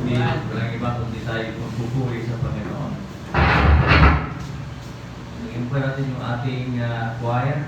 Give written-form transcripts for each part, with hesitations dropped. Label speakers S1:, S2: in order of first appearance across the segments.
S1: Hindi, walang iba kundi tayo magpupuri sa Panginoon. Tingnan pa natin yung ating choir.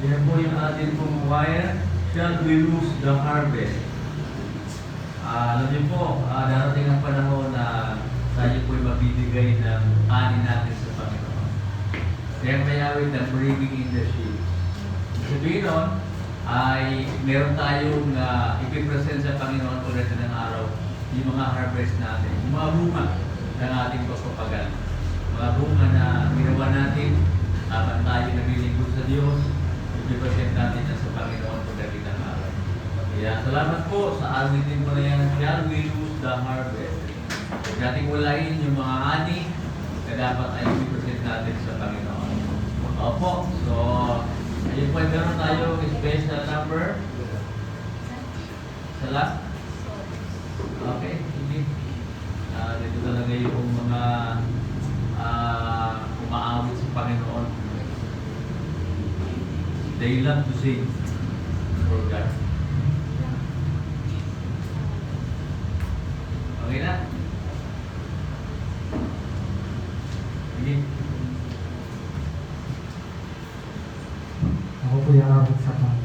S1: Yan po yung ating pong choir. Shall we lose the harvest? Alam niyo po, darating ang panahon na tayo po'y mabibigay ng ani natin sa Panginoon. Kaya mayawin ng bringing in the sheep. Sabihin nun, ay meron tayong ipipresent sa Panginoon ulit ng araw yung mga harvest natin, yung mga bunga ng ating pagpapagal. Mga bunga na ginawa natin habang tayo naglilingkod sa Diyos, ipipresent natin na sa Panginoon pagdating ng araw. Kaya salamat po sa awitin po na yan, shall we lose the harvest? Huwag nating walain yung mga ani na dapat ay ipipresent natin sa Panginoon. Opo, so ayun po, meron tayo special number. Salat? Okay, hindi. Dito talaga yung mga umaawit sa Panginoon. They love to sing for God. Okay na? Sige.
S2: Ako po yung abot sa Panginoon.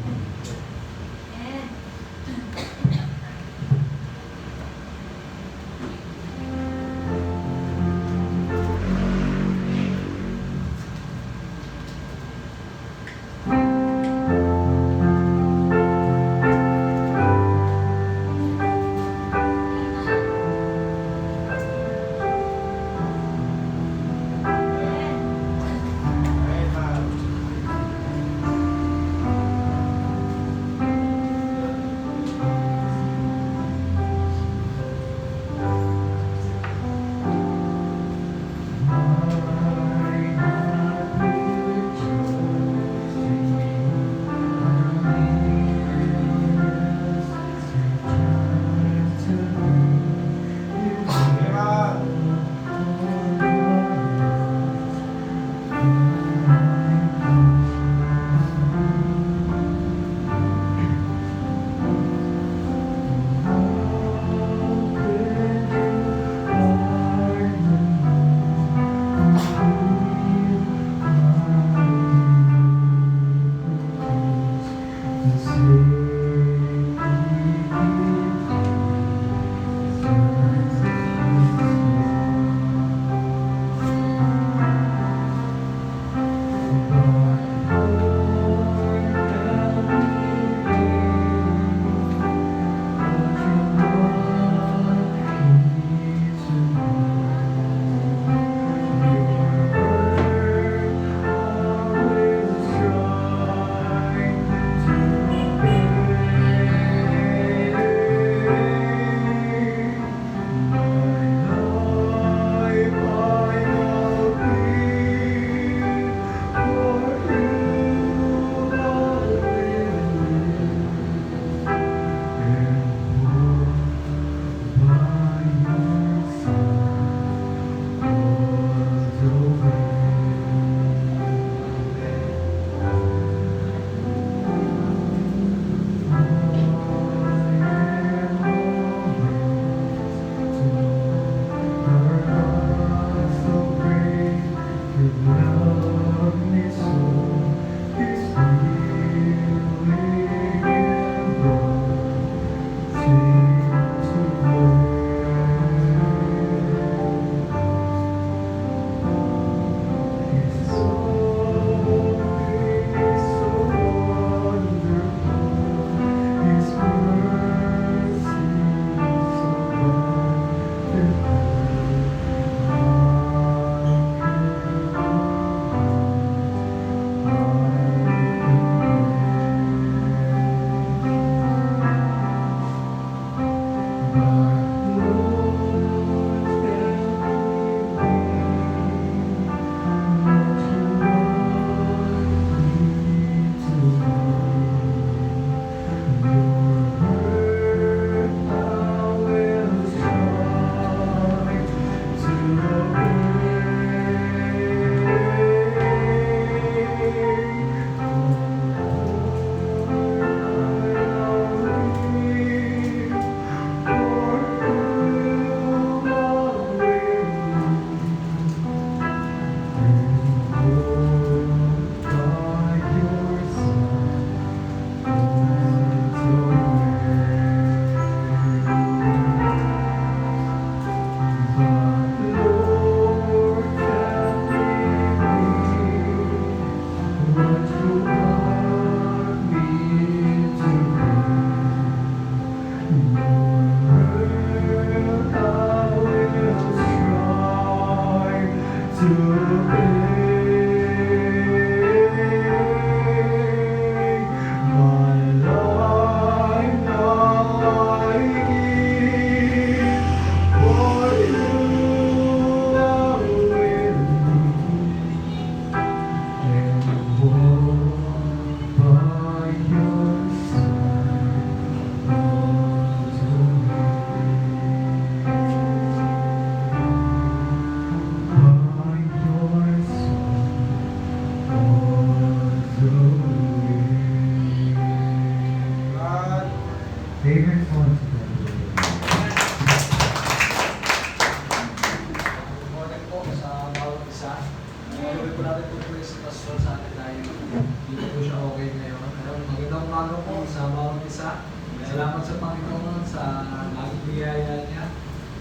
S3: po natin po si Pastor sa atin dahil hindi po siya okay ngayon. Magandang umaga po sa bawat isa. Salamat sa Panginoon sa laging biyaya niya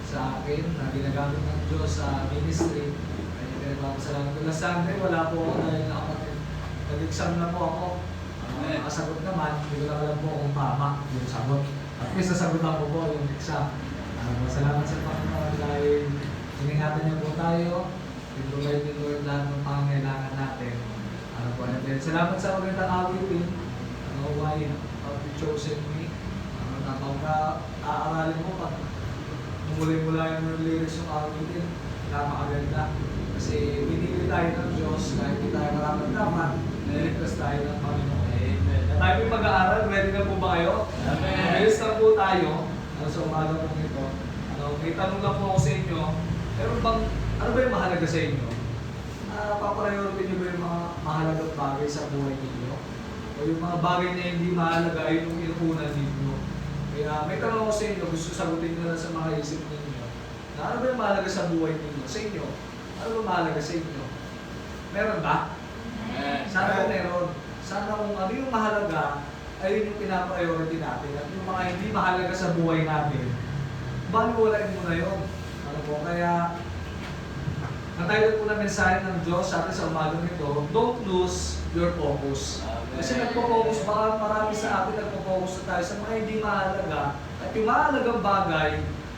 S3: sa akin na ginagamit ng Diyos sa ministry. Kaya pinagpapasalamat ko. Last Sunday, wala po ako dahil nag-exam na po ako. Nakasagot naman, hindi ko lang alam po kung tama yung sagot. At least nasagutan ko po yung exam. Salamat sa Panginoon dahil siningatan niyo po tayo. I-provide din Lord lahat ng pangangailangan natin. And then, salamat sa magandang awitin. Why have you chosen me? Napag aaralin mo pag muli-mula yung lyrics ng awitin, napakaganda. Kasi pinili tayo ng Diyos kahit hindi tayo mararamdaman, niligtas tayo ng Panginoon. Amen. Tayo yung pag-aaral, ready na po ba kayo?
S1: Amen.
S3: Ayos na po tayo. Sa umaga po nito. May tanong lang po ako sa inyo. Ano ba yung mahalaga sa inyo? Papriority niyo ba yung mga mahalagang bagay sa buhay ninyo? O yung mga bagay na hindi mahalaga ay yung inuunan ninyo? Kaya may tanong ako sa inyo, gusto sagutin nyo lang sa mga isip ninyo. Na ano ba yung mahalaga sa buhay ninyo? Sa inyo? Ano ba mahalaga sa inyo? Meron ba? Sana meron. Sana kung ano yung mahalaga, ay yung pinapriority natin. At yung mga hindi mahalaga sa buhay natin, baliwalain mo na yun. Ano po? Kaya, natitle po na mensahe ng Diyos sa atin sa umagang ito, don't lose your focus. Kasi nagpo-focus, baka marami sa atin nagpo-focus na tayo sa mga hindi mahalaga. At yung mahalagang bagay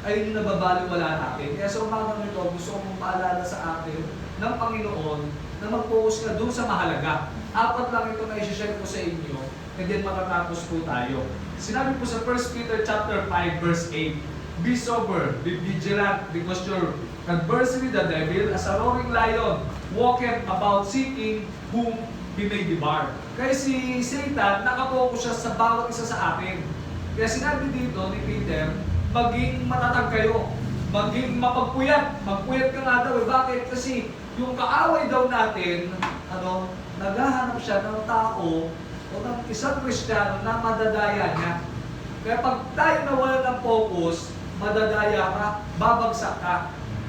S3: ay yung nababaliwala natin. Kaya sa umagang ito, gusto kong paalala sa atin ng Panginoon na mag-focus ka doon sa mahalaga. 4 lang ito na i-share ko sa inyo, and then matatapos po tayo. Sinabi po sa 1 Peter chapter 5 verse 8, be sober, be vigilant, because your adversary, the devil, as a roaring lion, walketh about seeking whom he may devour. Kaya si Satan, nakapokus siya sa bawat isa sa atin. Kaya sinabi dito ni Peter, maging matatag kayo, maging mapagpuyat. Magpuyat ka nga daw. Bakit? Kasi yung kaaway daw natin, naghahanap siya ng tao o ng isang Kristiyano na madadaya niya. Kaya pag tayo nawala ng focus, madadaya ka, babagsak ka.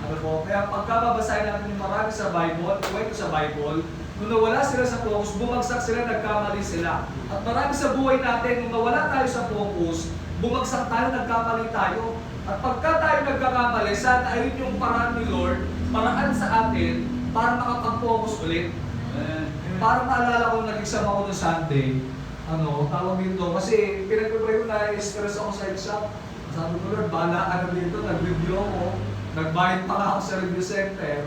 S3: Kaya pagkababasahin natin yung marami sa Bible, kwento sa Bible, nung nawala sila sa focus, bumagsak sila, nagkamali sila. At marami sa buhay natin, nung nawala tayo sa focus, bumagsak tayo, nagkamali tayo. At pagka tayo nagkakamali, sana ayun yung paraan ni Lord, paraan sa atin, para makapag-focus ulit. Para maalala ko, nag-exam ako noong Sunday, tawag dito, kasi pinag-pray ko na stress ako sa exam. Sabi ko, Lord, bahala ka na dito, nag-review ako, nagbayad pa nga ako sa review center.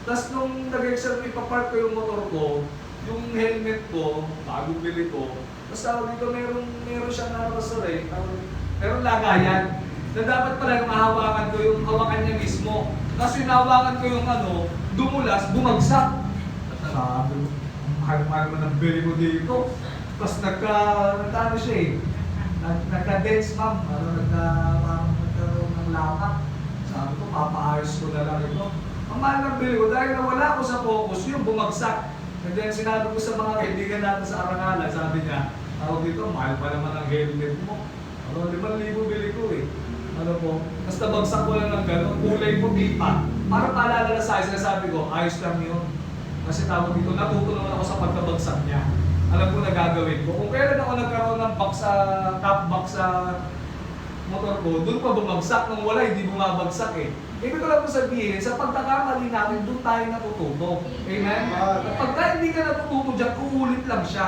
S3: Tapos nung nag-exam, ipapark ko yung motor ko, yung helmet ko, bagong bili ko. Tapos tawag dito, meron siyang narasore, meron lagayan. Na dapat pala yung mahawakan ko yung hawakan niya mismo. Tapos yung nahawakan ko yung dumulas, bumagsak. Sabi ko, mahal-mahal mo ng bili ko dito. Tapos nagka siya eh. Nagka-dense ma'am, nagkaroon ng lapak. Sabi ko, papaayos ko na lang ito. Ang mahal ng bili ko, dahil nawala ko sa focus, yung bumagsak. And then sinabi ko sa mga kaibigan natin sa Arangalan, sabi niya, dito, mahal pa naman ang helmet mo. 5,000 bili ko eh. Basta bagsak ko lang ng gano'n, kulay puti pa. Para paalala na sa akin, sinasabi ko, ayos lang yun. Kasi tawag dito, natuto naman ako sa pagkabagsak niya. Alam ko na gagawin ko. Kung kailan ako nagkaroon ng top box sa motor ko, doon pa bumagsak. Nung wala, hindi bumabagsak eh. Ibig ko lang po sabihin, sa pagkakamali natin, doon tayo natututo. Amen? At pagka hindi ka natututo dyan, uulit lang siya.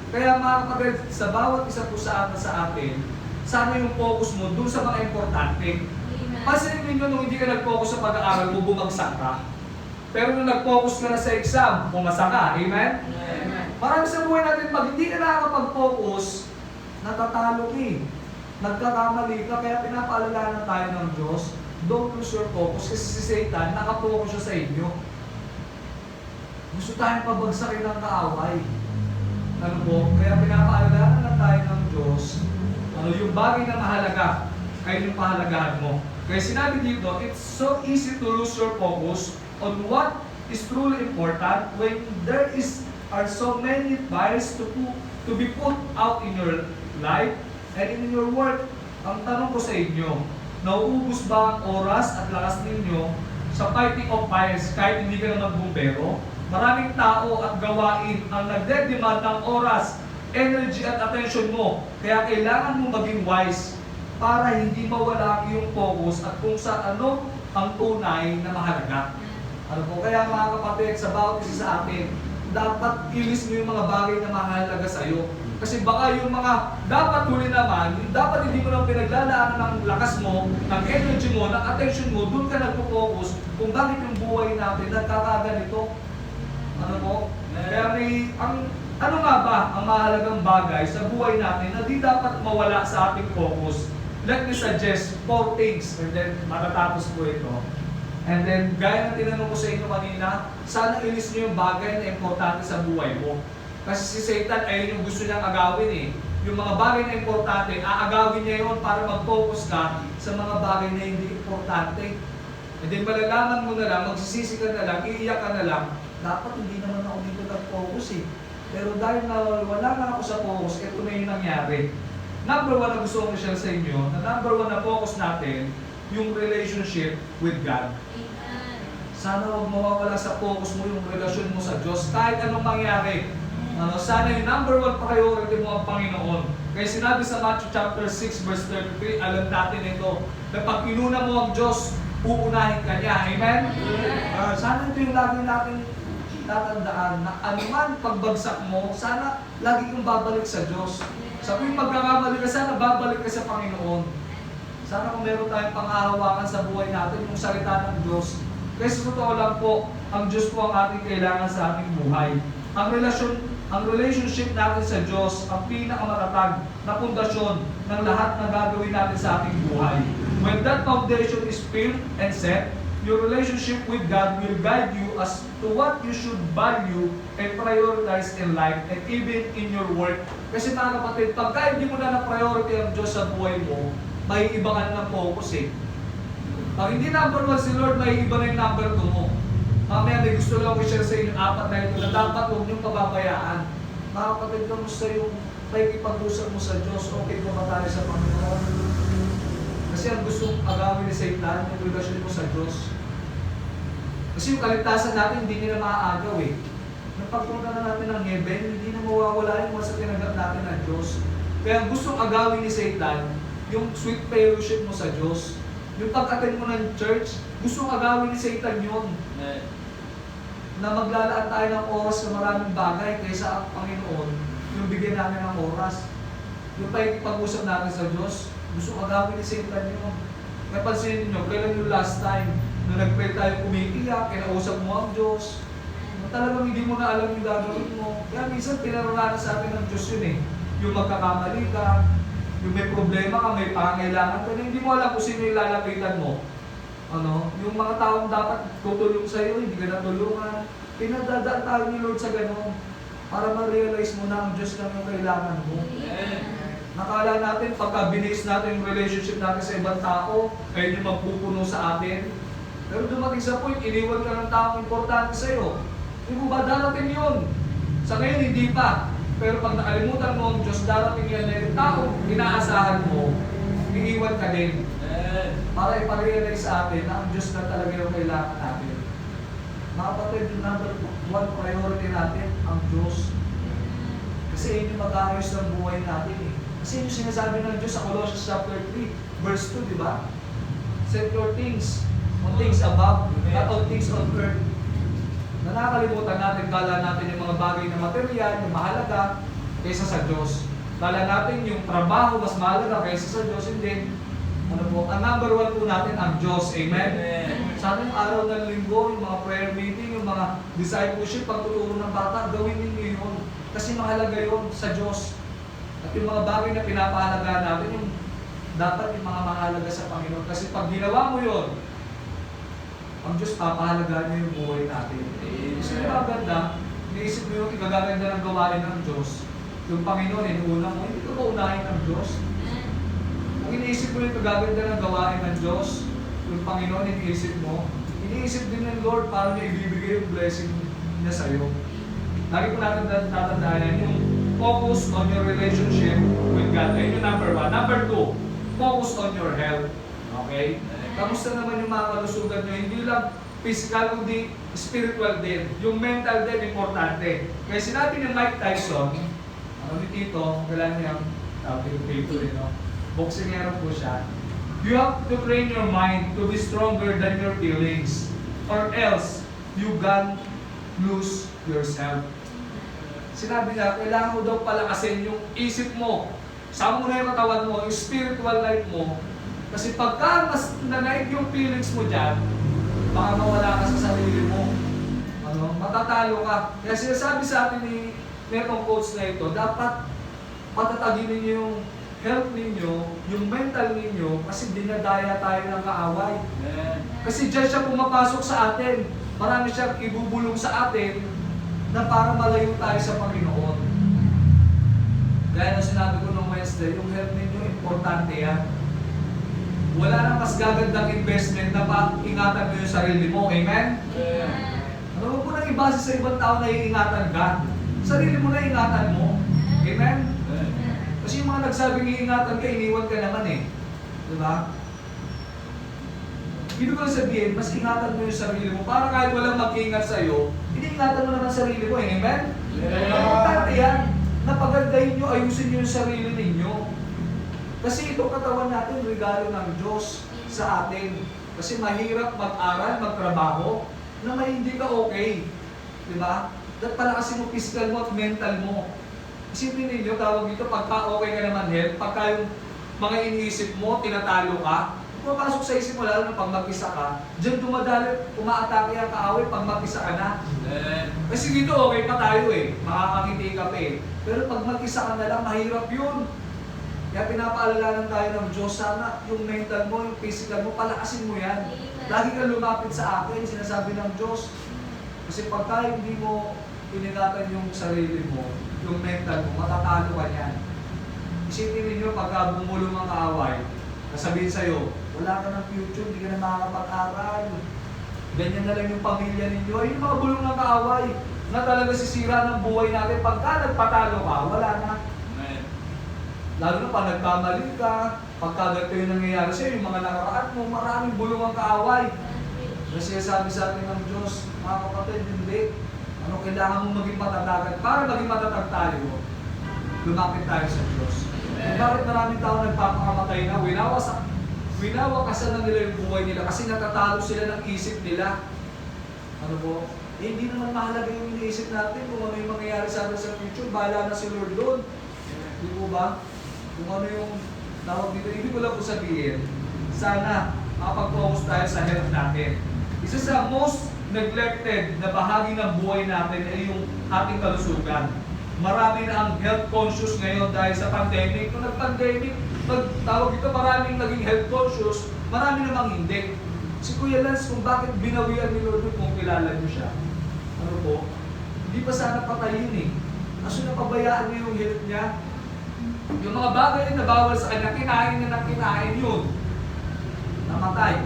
S3: Kaya mga kapatid, sa bawat isa po sa atin, sana yung focus mo doon sa mga importante. Kasi ninyo, nung hindi ka nag-focus sa pag-aaral mo, bumagsak ka. Pero nung nag-focus ka na sa exam, pumasa ka. Amen? Amen. Marami sa buhay natin, pag hindi ka nakakapag-focus, natatalo ka eh. Nagkakamali ka, kaya pinapaalalanan tayo ng Diyos, don't lose your focus. Kasi si Satan, nakapokus siya sa inyo. Gusto tayong pabagsakin ng kaaway. Kaya pinapaalalanan na tayo ng Diyos, yung bagay na mahalaga, ay yung pahalagahan mo. Kaya sinabi dito, it's so easy to lose your focus on what is truly important when there are so many fires to be put out in your life and in your work. Ang tanong ko sa inyo, nauubos ba ang oras at lakas ninyo sa fighting of fires kahit hindi ka na magbumbero? Maraming tao at gawain ang nagde-demand ng oras, energy at attention mo. Kaya kailangan mo maging wise para hindi mawala ang iyong focus at kung sa ano ang tunay na mahalaga. Ano po? Kaya mga kapatid, sa bawat isa sa atin, dapat ilis mo yung mga bagay na mahalaga sa iyo. Kasi baka yung mga dapat huli naman, yung dapat hindi mo lang pinaglalaanan ng lakas mo, ng energy mo, ng attention mo, doon ka nagpo-focus kung bakit yung buhay natin nagkakaganito. Ano po? Kaya ano nga ba ang mahalagang bagay sa buhay natin na di dapat mawala sa ating focus? Let me suggest 4 things and then matatapos po ito. And then, gaya ng tinanong ko sa inyo kanina, sana ilis nyo yung bagay na importante sa buhay mo. Kasi si Satan ay yung gusto niyang agawin eh. Yung mga bagay na importante, aagawin niya yun para mag-focus ka sa mga bagay na hindi importante. And then malalaman mo na lang, magsisisi ka na lang, iiyak ka na lang, dapat hindi naman ako dito nag-focus eh. Pero dahil na wala na ako sa focus, ito na yung nangyari. Number 1 na gusto kong i-share sa inyo, na number 1 na focus natin, yung relationship with God. Sana huwag mawawala sa focus mo yung relasyon mo sa Diyos. Kahit anong mangyari, sana yung number 1 priority mo ang Panginoon. Kaya sinabi sa Matthew chapter 6 verse 33, alam natin ito, na pag inuna mo ang Diyos, uunahin ka niya. Amen? Sana ito yung lagi natin tatandaan na anuman pagbagsak mo, sana lagi kang babalik sa Diyos. Sa tuwing magkakamali ka, sana babalik ka sa Panginoon. Sana kung meron tayong panghahawakan sa buhay natin, yung salita ng Diyos. Kasi sa totoo lang po, ang Diyos po ang ating kailangan sa ating buhay. Ang relationship natin sa Diyos, ang pinakamatatag na pundasyon ng lahat na gagawin natin sa ating buhay. When that foundation is built and set, your relationship with God will guide you as to what you should value and prioritize in life and even in your work. Kasi mga kapatid, pagka hindi mo na na-priority ang Diyos sa buhay mo, may iba ka na ng focus eh. Pag hindi number 1 si Lord, may iba na yung number 2 mo. Mamaya may gusto lang i-share sa inyo 4 na ito na dapat huwag niyong pababayaan. Mga kapatid, kamusta yung pakikipag-usap mo sa Diyos? Okay ba tayo sa Panginoon? Kasi ang gustong agawin ni Satan, yung relasyon mo sa Diyos. Kasi yung kaligtasan natin, hindi nila maaagaw eh. Napagpunta na natin ng heaven, hindi na mawawala yung sa tinagat natin ng Diyos. Kaya ang gustong agawin ni Satan, yung sweet fellowship mo sa Diyos. Yung pag-attend mo ng church, gustong agawin ni Satan yun. Na maglalaan tayo ng oras sa maraming bagay kaysa ang Panginoon, yung bigyan namin ng oras. Yung pag-usap natin sa Diyos, gusto agawin ni Satan yun. Napansin niyo, kailan yung last time na nag-pray tayo kumikiyak, kinausap mo ang Diyos, talagang hindi mo na alam yung gagawin mo. Kaya minsan pinaranasan sa atin ng Diyos yun eh. Yung magkakamali ka, yung may problema ka, may pangailangan ka, hindi mo alam kung sino yung lalapitan mo. Yung mga taong dapat tutulong sa iyo, hindi ka natulungan. Pinadadaan tayo ni Lord sa ganun para ma-realize mo na ang Diyos lang yung kailangan mo. Nakala natin, pagka binis natin yung relationship natin sa ibang tao, kayo yung magpupuno sa atin. Pero dumating sa point, iniwan ka ng taong importante sa iyo. Hindi mo ba darating yun? Sa ngayon, hindi pa. Pero pag nakalimutan mo ang Diyos, darating yan na yung taong inaasahan mo, iiwan ka din. Para iparealize sa atin na ang Diyos na talaga yung kailangan natin. Mga kapatid, yung number 1 priority natin, ang Diyos. Kasi yun yung mag-aayos ng buhay natin eh. Kasi yun yung sinasabi ng Diyos sa Colossians chapter 3, verse 2, di ba? Set your things on things above, not on things on earth. Na nakakalimutan natin, kala natin yung mga bagay na material, yung mahalaga, kaysa sa Diyos. Kala natin yung trabaho mas mahalaga kaysa sa Diyos, hindi. Ang number 1 po natin, ang Diyos. Amen? Sana yung araw ng linggo, yung mga prayer meeting, yung mga discipleship, pagtuturo ng bata, gawin ninyo yun. Kasi mahalaga yun sa Diyos. At yung mga bagay na pinapahalaga natin, yung dapat yung mga mahalaga sa Panginoon. Kasi pag ginawa mo yun, ang Diyos papahalaga niya yung buhay natin. Kasi maganda, iniisip mo yung ikagaganda ng gawain ng Diyos. Yung Panginoon, inuuna mo, hindi ko ba unahin ng Diyos? Kung iniisip mo yung ikagaganda ng gawain ng Diyos, yung Panginoon, iniisip mo, iniisip din ng Lord paano niya ibibigay yung blessing niya sa'yo. Lagi po natin tatandaan yan, yung focus on your relationship with God. Ayun yung number 1. Number 2, focus on your health. Okay? Kamusta naman yung mga kalusugan nyo? Hindi lang physical, kundi spiritual din. Yung mental din, importante. Kaya sinabi ni Mike Tyson, ni Tito, kailan niya, Tito rin, no? Boksingero po siya. You have to train your mind to be stronger than your feelings, or else you can lose yourself. Sinabi niya, kailangan mo daw palakasin yung isip mo. Sama mo na yung katawan mo, yung spiritual life mo. Kasi pagka mas nanaig yung feelings mo dyan, baka mawala ka sa sarili mo. Ano? Matatalo ka. Kaya sinasabi sa atin ni netong coach na ito, dapat patatagin ninyo yung health ninyo, yung mental ninyo, kasi dinadaya tayo ng kaaway. Kasi dyan siya pumapasok sa atin. Marami siyang ibubulong sa atin na para malayo tayo sa Panginoon. Gaya na sinabi ko nung Wednesday, yung health ninyo, importante yan. Wala nang mas gagandang investment na pa-ingatan mo yung sarili mo. Amen? Ano mo nang ibase sa ibang tao na iingatan ka? Sarili mo na ingatan mo. Amen? Kasi yung mga nagsabing iingatan ka, iniwan ka naman eh. Diba? Ibig ko sabihin, mas ingatan mo yung sarili mo para kahit walang mag-iingat sa'yo, iniingatan mo naman sarili mo eh. Amen? Importante yan. Napagandahin nyo, ayusin nyo yung sarili ninyo. Kasi ito katawan natin, regalo ng Diyos sa atin. Kasi mahirap mag-aral, magtrabaho, na may hindi ka okay. Diba? Dapat palakasin mo physical mo at mental mo. Isipin ninyo, tawag dito, pagka okay ka naman health, pagka yung mga iniisip mo, tinatalo ka, pumapasok sa isip mo, lalo na pag mag-isa ka, dyan dumadali, umaatake ang kaaway pag mag-isa ka na. Kasi dito okay pa tayo eh, makakangiti ka pa eh. Pero pag mag-isa ka na lang, mahirap yun. Kaya pinapaalalanan tayo ng Diyos, sana yung mental mo, yung physical mo, palakasin mo yan. Lagi ka lumapit sa akin, sinasabi ng Diyos. Kasi pagka hindi mo iningatan yung sarili mo, yung mental mo, matatalo ka niyan. Isipin ninyo, pagka bumulong ang kaaway, nasabihin sa'yo, wala ka ng future, hindi ka na makakapag-aral. Ganyan na lang yung pamilya ninyo. Ay, yung mga bulong ng kaaway na talaga sisira ng buhay natin. Pagka nagpatalo ka, wala na. Lalo na pag nagkamali ka, pagka ganito yung nangyayari sa'yo, yung mga nakaraan mo, maraming bulong ang kaaway. Kasi sabi sa atin ng Diyos, mga kapatid, hindi. Ano, kailangan mong maging matatag. Para maging matatag tayo, lumapit tayo sa Diyos. Bakit maraming tao nagpapakamatay na? Winawakasan na nila yung buhay nila kasi natatalo sila ng isip nila. Ano po? Eh, hindi naman mahalaga yung iniisip natin kung ano yung mangyayari sa atin sa future. Bahala na si Lord doon. Di po ba? Kung ano yung tawag dito. Ibig ko lang po sabihin, sana makapag-focus tayo sa health natin. Isa sa most neglected na bahagi ng buhay natin ay yung ating kalusugan. Marami na ang health conscious ngayon dahil sa pandemic. Kung nag-pandemic, tawag ito, maraming naging health conscious, marami namang hindi. Si Kuya Lance, kung bakit binawian ni Lord kung kilala niyo siya. Ano po? Hindi pa sana patayin eh. Kaso napabayaan niyo yung health niya. Yung mga bagay na bawal sa kanya, kinain na kinain yun. Namatay.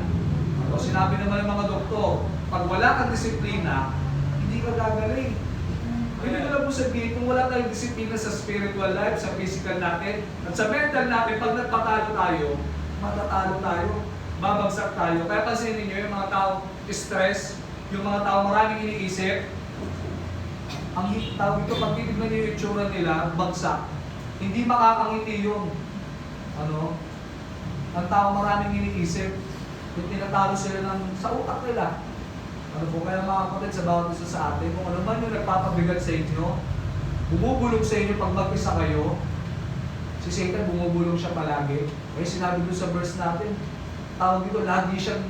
S3: O sinabi naman ng mga doktor, pag wala kang disiplina, hindi ka gagaling. Hindi ko lang po sabihin, kung wala tayong disiplina sa spiritual life, sa physical natin, at sa mental natin, pag nagpatalo tayo, matatalo tayo, babagsak tayo. Kaya pansinin niyo, yung mga tao stress, yung mga tao maraming iniisip, ang tawag ito, pag titignan niyo yung itsura nila, bagsak. Hindi makakangiti yun. Ano? Ang tao maraming iniisip, yung tinatalo sila sa utak nila. Ano po, kaya mga kapatid sa bawat isa sa atin, kung ano man yung nagpapabigat sa inyo, bumubulong sa inyo pag mag-isa kayo, si Satan bumubulong siya palagi. Kaya sinabi doon sa verse natin, tawag dito, lagi siyang,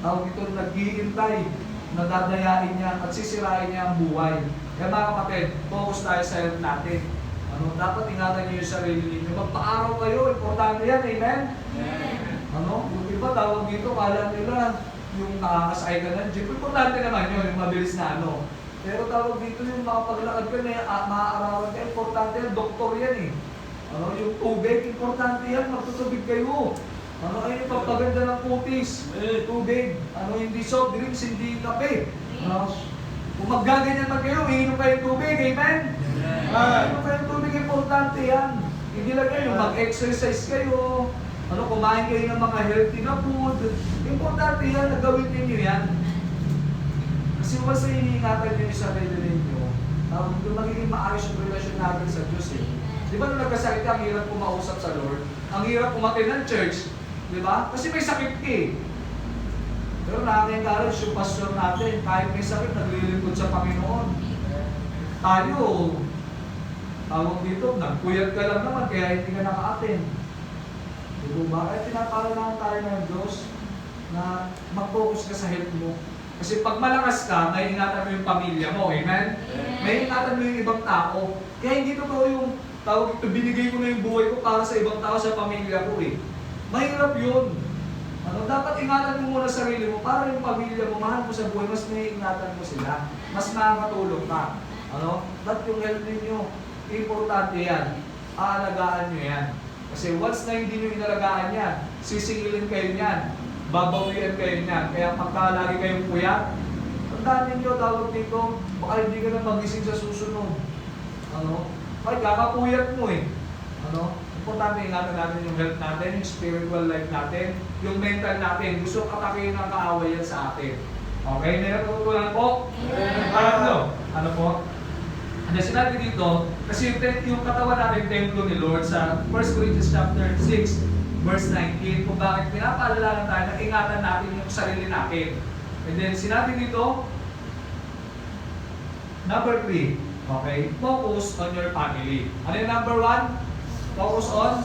S3: tawag dito, naghihintay, nadadayain niya at sisirain niya ang buhay. Kaya mga kapatid, focus tayo sa health natin. Ano, dapat ingatan niyo yung sarili ninyo. Magpa-araw kayo, importante yan, amen? Ano, yung iba tawag dito, kala nila, yung nakakasakay ka ng jeep. Importante naman yun, yung mabilis na ano. Pero tawag dito yung makapaglakad ka na maaarawan ka, importante yan, doktor yan eh. Ano, yung tubig, importante yan, magtutubig kayo. Ano, ay yung pagpaganda ng kutis, tubig. Ano, hindi soft drinks, hindi kape. Ano, kung maggaganyan man kayo, iinom kayo tubig, amen? Iinom kayo tubig, importante yan. Hindi lang yan, yung mag-exercise kayo, Ano, kumain kayo ng mga healthy na food. Importante yan na gawin ninyo yan. Kasi once na iniingatan nyo yung sarili ninyo, magiging maayos yung relasyon natin sa Diyos eh. Di ba nung nagkasakit ka, ang hirap kumausap sa Lord? Ang hirap umatin ng church. Di ba? Kasi may sakit ka eh. Pero nakaka-encourage yung pastor natin, kahit may sakit, naglilingkod sa Panginoon. Tayo, tawag dito, nagpuyat ka lang naman, kaya hindi ka naka-attend. Di ba? Kaya tinatawag lang tayo ng Diyos na mag-focus ka sa health mo. Kasi pag malakas ka, may ingatan mo yung pamilya mo, amen? May ingatan mo yung ibang tao. Kaya hindi totoo yung tawag ito, binigay ko na yung buhay ko para sa ibang tao, sa pamilya ko eh. Mahirap yun. Ano, dapat ingatan mo muna sarili mo para yung pamilya mo, mahal mo sa buhay, mas may ingatan mo sila. Mas makakatulong ka. Ano? Dapat yung health ninyo, importante yan. Aalagaan nyo yan. Kasi once na hindi nyo inalagaan yan, sisingilin kayo niyan, babawian kayo niyan. Kaya pagka lagi kayong puyat, tandaan ninyo, tawag dito, baka hindi ka na magising sa susunod. Ano? Ay, kakapuyat mo eh. Ano? Importante ingatan natin yung health natin, yung spiritual life natin, yung mental natin. Gusto katakihin ng kaaway yan sa atin. Okay? May natutunan po? Pangatlo. Ano po? Ano sinabi dito, kasi yung katawan natin, templo ni Lord sa 1 Corinthians chapter 6, verse 19, kung bakit pinapaalala tayo na ingatan natin yung sarili natin. And then sinabi dito, number 3, okay, focus on your family. Ano yung number 1? Focus on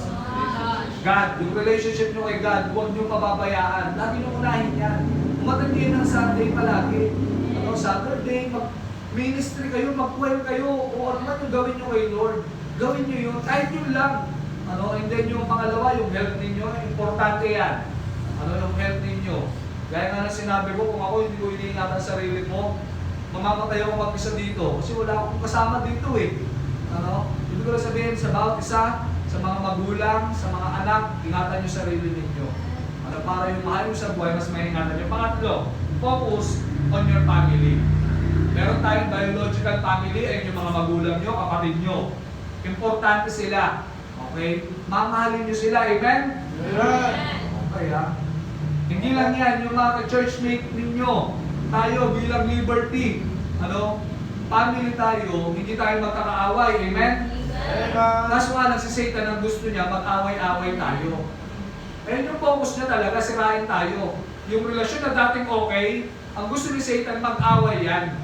S3: God. Yung relationship nyo kay God, huwag nyo pababayaan. Lagi nyo unahin yan. Umatag kayo ng Sunday palagi. Ano, Saturday, ministry kayo, mag-well kayo, o ano man yung gawin nyo kay Lord. Gawin nyo yun, kahit yun lang. Ano, and then yung pangalawa, yung health ninyo, importante yan. Ano yung health ninyo? Gaya nga na sinabi ko, kung ako hindi ko iniingatan sarili mo, mamamatay ako mag-isa dito. Kasi wala akong kasama dito eh. Ano? Ibig ko lang sabihin sa bawat isa, sa mga magulang, sa mga anak, ingatan nyo sarili ninyo. Ano, para yung mahal mo sa buhay, mas may ingatan nyo. Pangatlo, focus on your family. Meron tayong biological family, ay yung mga magulang nyo, kapatid nyo. Importante sila. Okay? Mamahalin nyo sila. Amen?
S2: Amen.
S3: Okay ha? Hindi lang yan, yung mga churchmate ninyo. Tayo bilang Liberty. Ano? Family tayo, hindi tayo magkakaaway. Amen? Kaso nga lang si Satan ang gusto niya, mag-away-away tayo. Ayun yung focus niya talaga, sirain tayo. Yung relasyon na dating okay, ang gusto ni Satan mag-away yan.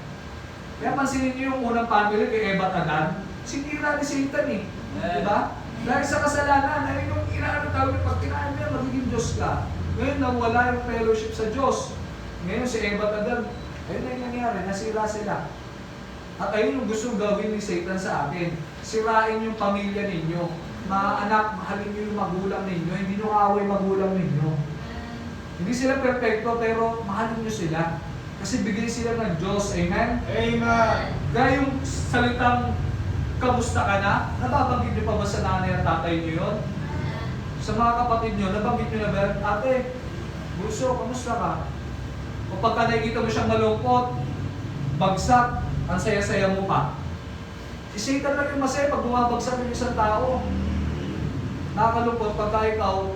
S3: Kaya pansinin niyo yung unang family kay Eva at Adan, sinira ni Satan eh. Diba? Dahil sa kasalanan, ayun yung inaano tawag, pag kinain niya, magiging Diyos ka. Ngayon, nawala yung fellowship sa Diyos. Ngayon, si Eva at Adan, ayun na yung nangyari, nasira sila. At ayun yung gustong gawin ni Satan sa atin. Sirain yung pamilya ninyo. Mga anak, mahalin niyo yung magulang ninyo, hindi nyo kaaway magulang ninyo. Hindi sila perfecto, pero mahalin niyo sila. Kasi bigay sila ng Diyos. Amen?
S2: Amen.
S3: Kaya yung salitang kamusta ka na, nababanggit niyo pa ba sa nanay at tatay niyo yun? Sa mga kapatid niyo, nabanggit niyo na ba? Ate, Bunso, kamusta ka? O pagka nakikita mo siyang malungkot, bagsak, ang saya-saya mo pa. Si Satan lang yung masaya pag bumabagsak yung isang tao. Nakakalungkot pagka ikaw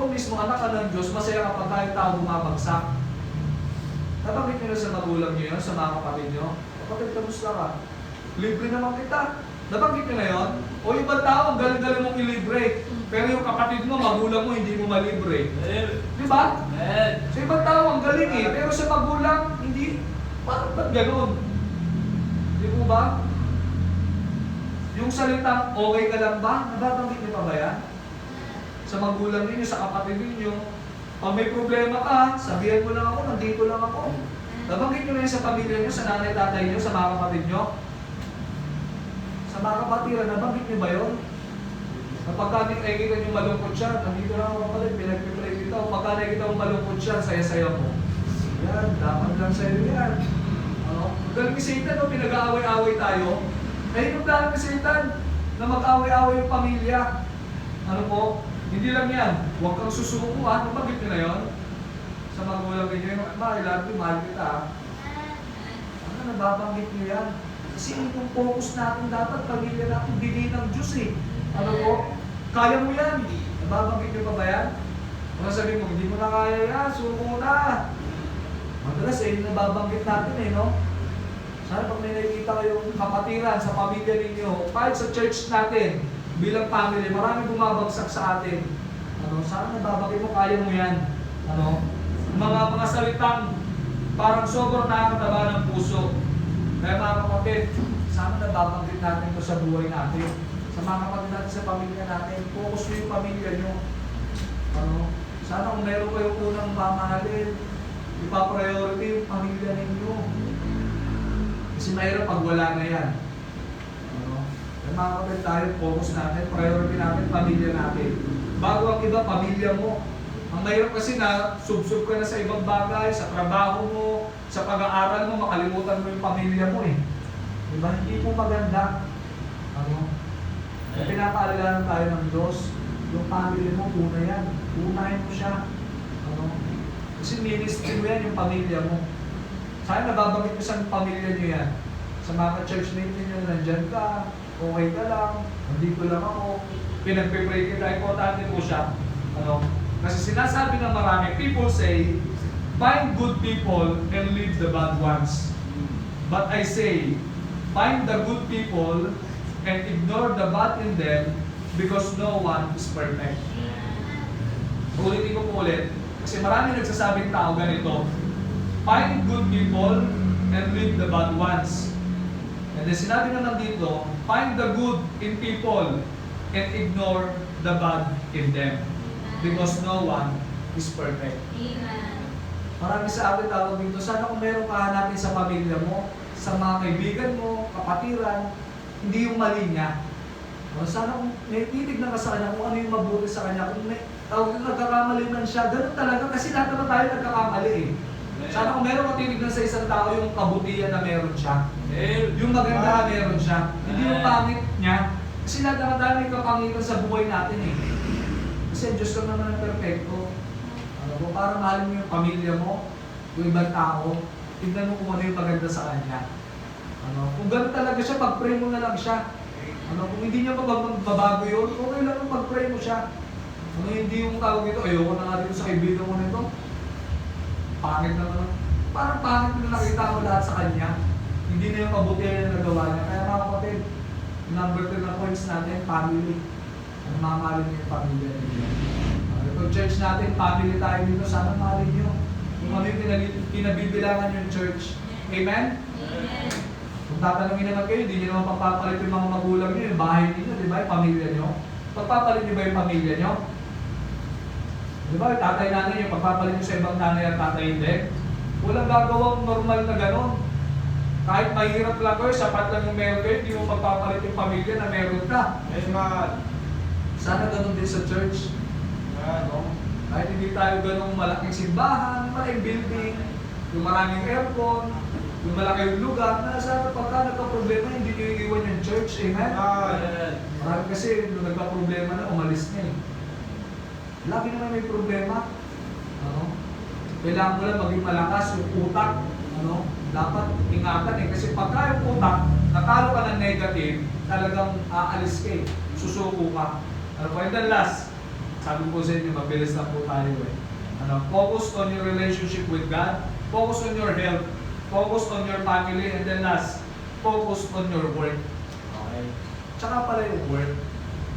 S3: mismo anak ka ng Diyos, masaya ka pagka yung tao bumabagsak. Nabanggit nyo na sa magulang nyo yun, sa mga kapatid nyo? Kapatid, kamusta ka? Libre naman kita. Nabanggit nyo na yun? O ibang tao, ang galing-galing mong ilibre. Pero yung kapatid mo, magulang mo, hindi mo malibre. Di ba? Sa ibang tao, ang galing eh. Pero sa magulang, hindi. Parang ba't gano'n? Di po ba? Yung salitang okay ka lang ba? Nababanggit nyo pa ba yan? Sa magulang ninyo, sa kapatid ninyo. Pag may problema ka, sabihan mo lang ako, nandito lang ako. Nabanggit nyo na yun sa pamilya nyo, sa nanay, tatay nyo, sa mga kapatid nyo. Sa mga kapatiran, nabanggit nyo ba yun? Kapag nakikita nyo malungkot siya, nandito lang ako pala, pinagpipray dito. Pagka nakikita mo malungkot siya, saya-saya mo. Yan, dapat lang sa'yo yan. Ano? Galing ni Satan, no? Pinag-aaway-aaway tayo. Ayun yung plano ni Satan, na mag-aaway-aaway yung pamilya. Ano po? Hindi lang yan. Huwag kang susuko ha. Nabanggit nyo na yun? Sa magulang ninyo, mahal kita. Ano, nababanggit nyo yan? Kasi yung focus natin dapat, pamilya natin, bigay ng Diyos eh. Ano po? Kaya mo yan. Nababanggit nyo pa ba yan? Kung sabihin mo, hindi mo na kaya yan, suko mo na. Madalas nababanggit natin no? Sana pag may nakikita kayong kapatiran sa pamilya ninyo, kahit sa church natin, bilang family, marami bumabagsak sa atin. Sana nababanggit mo, kaya mo yan. Mga salitang parang sobrang nakakataba ng puso. Kaya mga kapatid, sana nababanggit natin ito sa buhay natin. Sa mga kapatid natin sa pamilya natin, focus mo yung pamilya nyo. Sana kung meron kayong unang mamahalin, ipapriority yung pamilya ninyo. Kasi mahirap pag wala na yan. Kaya mga kapatid tayo, focus natin, priority natin, pamilya natin. Bago ang iba, pamilya mo. Ang mahirap kasi na sub-sub ka na sa ibang bagay, sa trabaho mo, sa pag-aaral mo, makalimutan mo yung pamilya mo Diba? Hindi po maganda. Pinapaalalahan tayo ng Diyos, yung pamilya mo, una yan. Unahin mo siya. Kasi ministry mo yan, yung pamilya mo. Sana nababanggit mo sa pamilya niyo yan. Sa mga church mate niyo, nandyan ka, okay ka lang, nandito lang ako, pinagpipray kita, importante po siya. Kasi sinasabi ng marami, people say, find good people and leave the bad ones. But I say, find the good people and ignore the bad in them because no one is perfect. Ulitin ko po ulit, kasi marami nagsasabing tao ganito, find good people and leave the bad ones. And then sinabi naman dito, find the good in people and ignore the bad in them. Because no one is perfect.
S4: Amen.
S3: Marami sa atin tawag dito, sana kung meron ka hanapin sa pamilya mo, sa mga kaibigan mo, kapatiran, hindi yung mali niya. Sana kung may titignan ka sa kanya, kung ano yung mabuti sa kanya, kung may tawag na nagkakamali man siya, ganun talaga, kasi lahat naman tayo nagkakamali Sana kung meron ka titignan sa isang tao yung kabutihan na meron siya. Yung maganda na meron siya. Hindi yung pangit niya. Kasi lahat naman tayo may kapangitan sa buhay natin Kasi Diyos lang naman ang perfecto. Para mahalin mo yung pamilya mo, yung ibang tao, tignan mo kung ano yung maganda sa kanya. Kung gano'n talaga siya, pag-pray mo na lang siya. Kung hindi niya mababago yun, okay lang yung pag-pray mo siya. Hindi yung tawag ito, ayoko na nga dito sa kaibigan mo nito. Pangit naman. Parang pangit na nakita mo lahat sa kanya. Hindi na yung kabutihan na nagawa niya. Kaya mga kapatid, number 2 na points natin, family. Mamahalin niyo yung pamilya niyo. Kung church natin, family tayo dito, sana mahalin niyo. Kung ano yung kinabibilangan yung church. Amen?
S4: Amen.
S3: Kung tatanungin naman kayo, hindi niyo naman pagpapalit yung mga magulang niyo, yung bahay niyo, di ba? Yung pamilya niyo. Pagpapalit niyo ba yung pamilya niyo? Di ba? Yung tatay nanay niyo, pagpapalit niyo sa ibang nanay at tatay hindi. Walang gagawang normal na gano'n. Kahit mahirap lang kayo, sapat lang yung meron kayo, hindi mo pagpapalit yung pamilya na meron ka. Sana gano'n din sa church. Kahit hindi tayo gano'ng malaking simbahan, malaking building, yung maraming aircon, yung malaking lugar, na sana pagka nagka-problema, hindi nyo iiwan yung church. Amen? Marami kasi, nung nagka-problema na, umalis niya Lagi naman may problema. Kailangan mo lang maging malakas yung utak. Dapat ingatan kasi pagka yung utak, natalo ka ng negative, talagang aalis ka susuko ka. And then last, sabi ko sa inyo, mabilis lang po tayo focus on your relationship with God, focus on your health, focus on your family, and then last, focus on your work. Okay? Tsaka pala yung work.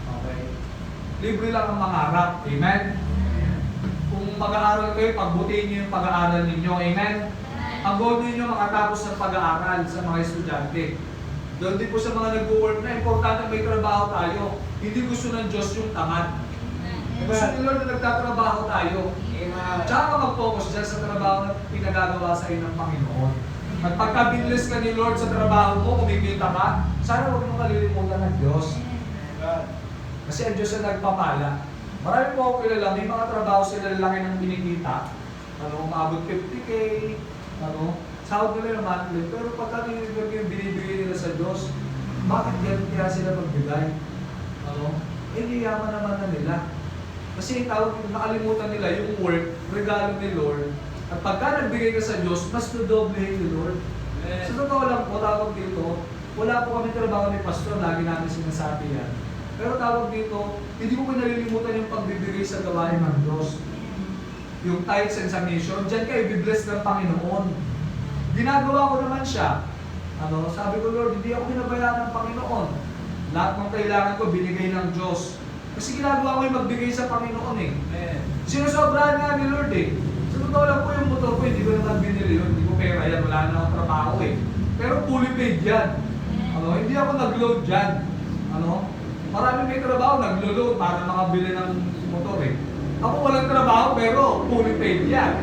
S3: Okay? Libre lang ang mangarap. Amen? Kung mag-aaral kayo, pagbutihin niyo yung pag-aaral ninyo. Amen? Ang goal ninyo makatapos ng pag-aaral sa mga estudyante. Doon din po sa mga nag-work na, importante may trabaho tayo. Hindi gusto ng Diyos yung tamad. Gusto ni Lord na nagtatrabaho tayo. Tsaka ka mag-focus dyan sa trabaho na pinagagawa sa iyo ng Panginoon. At pagka-binless ka ni Lord sa trabaho mo, kumikita ka, sana huwag mo kalilimutan ng Diyos. Kasi ang Diyos ang nagpapala. Marami po ako kilala, may mga trabaho sila laki ng kinikita. Umabot 50K, sahod nila yung monthly. Pero pagka yung binibigay nila sa Diyos, bakit ganun kaya sila magbigay? Yaman naman na nila. Kasi nakalimutan nila yung work, regalo ni Lord. At pagka nagbigay ka sa Diyos, mas nadoblehin ni Lord. Sa totoo lang po, tawag dito, wala po kami trabaho ni Pastor, lagi namin sinasabi yan. Pero tawag dito, hindi ko pinalilimutan yung pagbibigay sa gawain ng Diyos. Yung tithes and submission, dyan kayo i-bless ng Panginoon. Ginagawa ko naman siya. Sabi ko, Lord, hindi ako pinabayaan ng Panginoon. Lahat ng kailangan ko, binigay ng Diyos. Kasi ginagawa ko yung magbigay sa Panginoon eh. Sinusobrahan nga ni Lord eh. Sa totoo lang po yung motor ko, hindi ko naman binili yun. Hindi ko pera yan, wala na akong trabaho eh. Pero fully paid yan. Hindi ako nag-load dyan. Marami may trabaho, nag-load para makabili ng motor eh. Ako walang trabaho pero fully paid yan.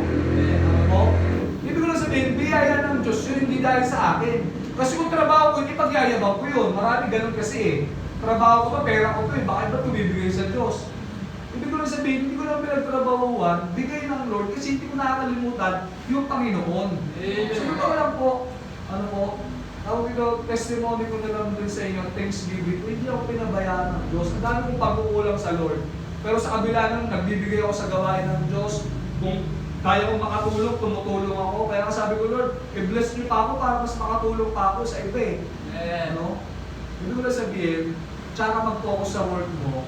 S3: Ibig ko lang sabihin, biyaya ng Diyos yun, hindi dahil sa akin. Kasi kung trabaho ko, hindi pagyayabang ko yun. Marami ganun kasi eh. Trabaho ko pa, pera ko to eh. Bakit ba tumibigay sa Diyos? Ibig ko lang sabihin, hindi ko lang pinagtrabahuan, bigay ng Lord kasi hindi ko nakakalimutan yung Panginoon. So ito lang po, tawag ito, testimony ko na lang din sa inyo, thanksgiving. Hindi ako pinabayaan ng Diyos. Ang dami kong pag-uulang sa Lord. Pero sa kabila nung nagbibigay ako sa gawain ng Diyos, kung kaya kong makatulong, tumutulong ako. Kaya sabi ko, Lord, i-bless niyo pa ako para mas makatulong pa ako sa iba eh. Hindi ko na sabihin, tsaka mag-focus sa work mo.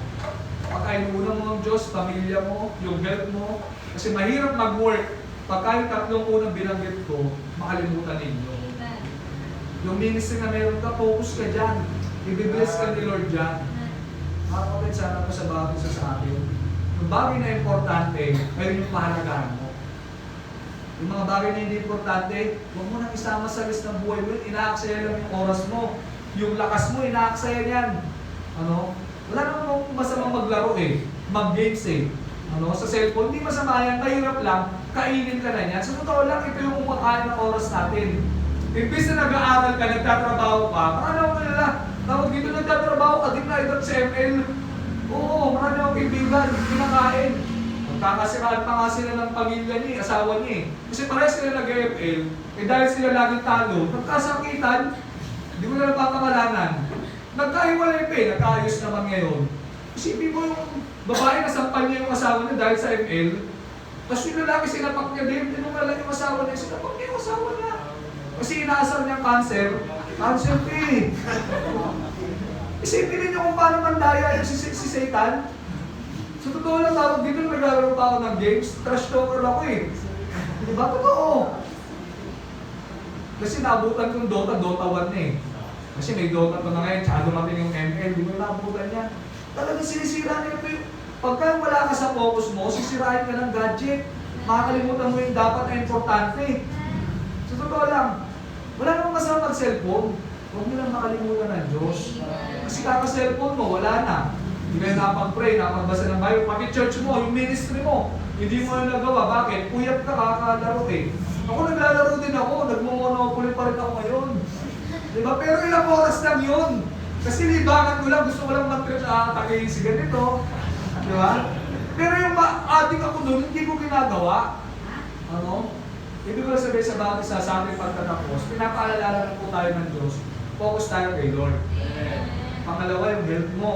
S3: Pagkainunan mo ng Diyos, pamilya mo, yung health mo. Kasi mahirap mag-work. Pagka yung tatlong unang binanggit ko, makalimutan ninyo. Yung ministry na meron ka, focus ka dyan. I-bless ka ni Lord dyan. Makakapit sana po sa bawat isa sa akin. Yung bagay na importante, ayun yung pahalagahan mo. Yung mga bagay na hindi importante, huwag mo nang isama sa list ng buhay mo. Inaaksaya lang yung oras mo. Yung lakas mo, inaaksaya yan. Wala namang masamang maglaro eh. Mag-games eh. Sa cellphone, hindi masama yan. Mahirap lang, kainin ka na yan. Sa totoo lang, ito yung kumakain ng oras natin. Imbis na nag-aaral ka, nagtatrabaho ka, marami akong nila. Tawag dito, nagtatrabaho ka, din na ito sa ML. Oo, marami akong kaibigan, kinakain. Magkakasiraan pa nga sila ng pamilya niya, asawa niya eh. Kasi parehas sila nag-ML, dahil sila laging talo, nagkasakitan, hindi ko na napapangalanan. Nagkahiwalay pa eh, nagkaayos naman ngayon. Isipin mo yung babae na sampal niya yung asawa niya dahil sa ML, tapos yung lalaki sinapak niya din, tinungalan yung asawa niya, sinapak niya yung asawa niya. Kasi inaasar niyang cancer pa eh. Isipin ninyo kung paano mandaya yung si Satan. Sa totoo lang, tawag dito, naglalaro pa ako ng games, trash talker ako eh. Diba? Totoo. Kasi naabutan kong Dota 1 eh. Kasi may Dota pa na ngayon, tsaka dumating yung ML, di mo naabutan yan. Talagang sinisira niya ito yung... Pagka wala ka sa focus mo, sisirain ka ng gadget. Makakalimutan mo yung dapat na importante. Sa totoo lang, wala namang masama mag-cellphone. Huwag mo lang makalimutan ng Diyos. Kasi kaka-cellphone mo, wala na. Hindi ka napag-pray, napagbasa ng Bible. Pati church mo, yung ministry mo, hindi mo na nagawa. Bakit? Puyat ka, kakalaro eh. Ako naglalaro din ako, nagmo-monopoly pa rin ako ngayon. Diba? Pero ilang oras lang yun. Kasi libangan ko lang, gusto ko lang mag-trip sa tagayin si ganito. Diba? Pero yung ating ako doon, hindi ko ginagawa. Ibig ko lang sabihin sa bawat isa sa ating pagtatapos, pinapaalala na po tayo ng Diyos, focus tayo kay Lord. Pangalawa, yung health mo.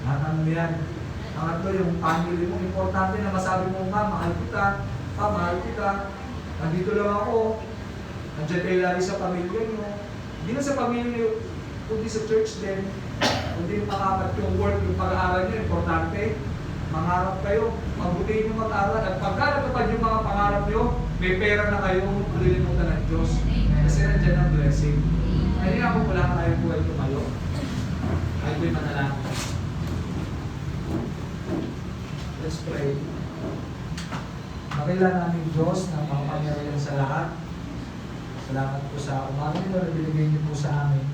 S3: Tinatanong mo yan. Pangatlo, yung family mo. Importante na masabi mo nga, mahal kita. Mahal kita. Nandito lang ako. Nandiyan kayo lagi sa pamilya nyo. Hindi na sa pamilya, kundi sa church din. Kundi yung pangapat yung work, yung pag-aaral nyo, importante. Mangarap kayo, mabuti nyo mag-aral. At pagka natupad yung mga pangarap nyo, may pera na kayo, malilimutan ng Diyos. Kasi nandiyan ang blessing. Ay, hindi ako wala tayo buhay tumayo. Ay, ko'y manalangin. Let's pray. Makilala namin Diyos na makapangyarihan sa lahat. Salamat po sa umaga nito na binigay niyo po sa amin.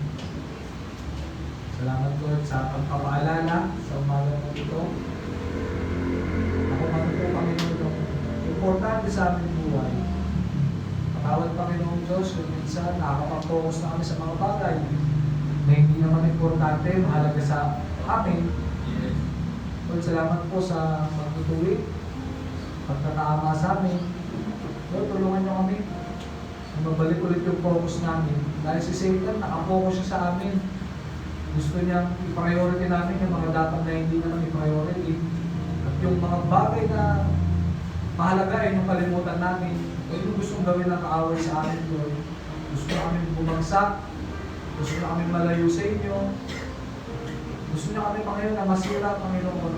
S3: Salamat po sa pagpapaalala sa umaga po ito. Ako man po, Panginoon, importante sa aming buhay. Patawad, Panginoon Diyos, kung minsan nakakapag-focus na kami sa mga bagay na hindi naman importante, mahalaga sa amin. Lord, salamat po sa magtutuwid, pagkakaama sa amin. Lord, tulungan niyo kami. Mabalik ulit yung focus namin. Dahil si Satan, nakafocus siya sa amin. Gusto niyang i-priority namin yung mga dapat na hindi naman i-priority. At yung mga bagay na mahalaga ay yung kalimutan namin. Kung yung gustong gawin ng kaaway sa amin, Lord. Gusto namin bumagsak. Gusto namin malayo sa inyo. Gusto niya kami, Panginoon, na masira, Panginoon.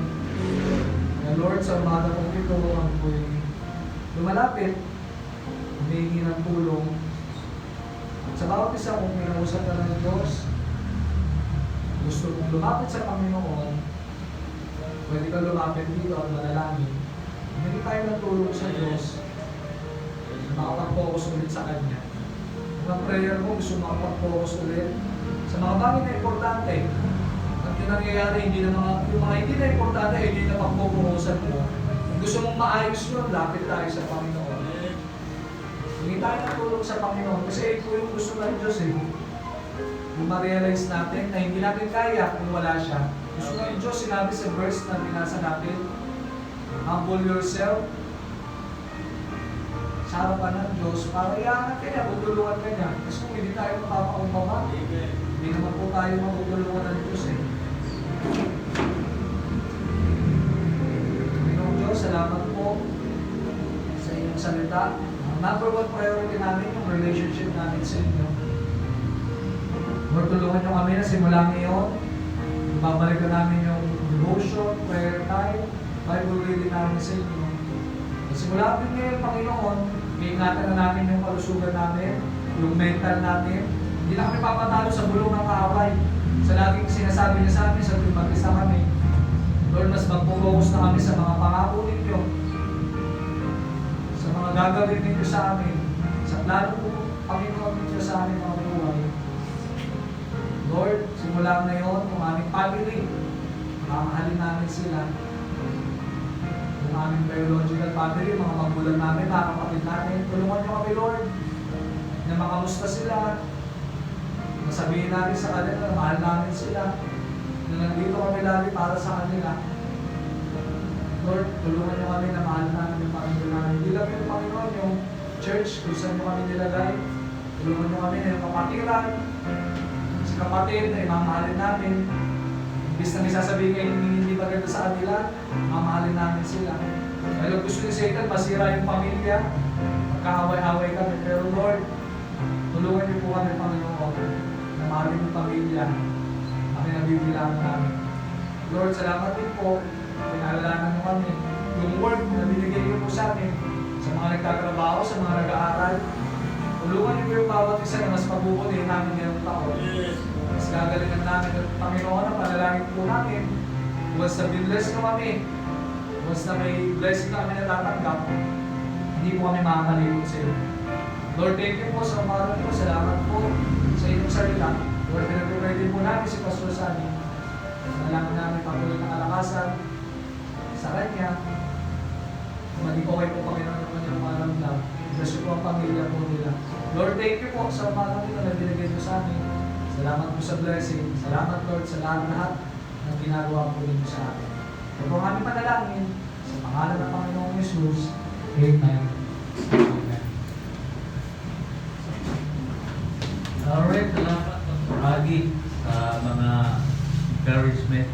S3: Kaya Lord, sa umaga kong ito, ang po'y lumalapit, humingi ng tulong. At sa bawat isa kong kinausap ka ng Diyos, gusto mong lumapit sa Panginoon, pwede ka lumapit dito at manalangin. Humingi tayo ng tulong sa Diyos, makapag-focus ulit sa Kanya. Kung ang prayer mo, gusto makapag-focus ulit sa mga bagay na importante. At yung nangyayari, yung mga hindi na importante, hindi na pagpupuhusan mo. Kung gusto mong maayos yun, lapit tayo sa Panginoon. Hindi tayo natulog sa Panginoon kasi ito yung gusto ng Diyos eh. Yung ma-realize natin na hindi natin kaya kung wala siya. Gusto ng Diyos, sinabi sa verse na binasa natin, humble yourself sa harapan ng Diyos para iangat ka niya, tutulungan ka niya. Kasi kung hindi tayo mapapakumbaba, hindi naman po tayo matutulungan ng Diyos eh. Panginoong Diyos, salamat po sa inyong salita. Ang number one priority namin yung relationship namin sa inyo. Lord, tulungan nyo kami na simula ngayon. Babalikan namin yung devotion, prayer time, Bible reading namin sa inyo. At simula din ngayon, Panginoon, iingatan na namin yung kalusugan namin, yung mental natin. Hindi na kami papatalo sa bulong ng kaaway. Sa laging sinasabi niya sa amin, sa tuwing mag-isa kami. Lord, mas magpo-focus na kami sa mga pangako ninyo, sa mga gagawin ninyo sa amin, sa plano po, Panginoon ninyo sa amin mga buhay. Lord, simula ngayon, kung aming family, mamahalin namin sila. Kung aming biological family, mga magulang namin, mga kapatid namin, tulungan niyo kami, Lord, na makamusta sila, masabihin natin sa kanila na mahal namin sila, na nandito kami lagi para sa kanila. Lord, tulungan niyo kami na mahal namin yung Panginoon namin. Hindi lang yung Panginoon, yung church, kung saan niyo kami nilagay. Tulungan niyo kami na yung kapatiran, si kapatid na imamahalin namin. Imbis na may sasabihin kayo hindi maganda sa kanila, mamahalin namin sila. Dahil gusto ni Satan, masira yung pamilya, magkaaway-away kami. Pero Lord, tulungan niyo po kami, Panginoon, na mahalin yung pamilya. Kami nabibilangan namin. Lord, salamat din po. Pinaalalanan mo kami. Yung word na binigay niyo po sa amin, sa mga nagtatrabaho, sa mga nag-aaral, tulungan niyo po yung bawat isa na mas pabubutin namin ngayong taon. Mas gagalingan namin ng Panginoon ang panalangin po namin. Once na binless na kami, once na may blessing na kami natatanggap, hindi po kami makakalimot sa iyo. Lord, thank you po sa umaran po. Salamat po sa inyong salita. Lord, pinag-pray din po namin si Pastor Sunny. Nalaman namin patuloy ng kalakasan sa kanya. Maging okay po Panginoon ng kanyang maramdam. Kasi po ang pamilya po nila. Lord, thank you po sa umaran nito na binigay mo sa amin. Salamat po sa blessing. Salamat Lord sa lahat ng ginagawa po ninyo sa amin. Ito po ang aming panalangin sa pangalan ng Panginoong Jesus. Amen. Amen.
S1: Alright, salamat Pastor Agi sa mga encouragement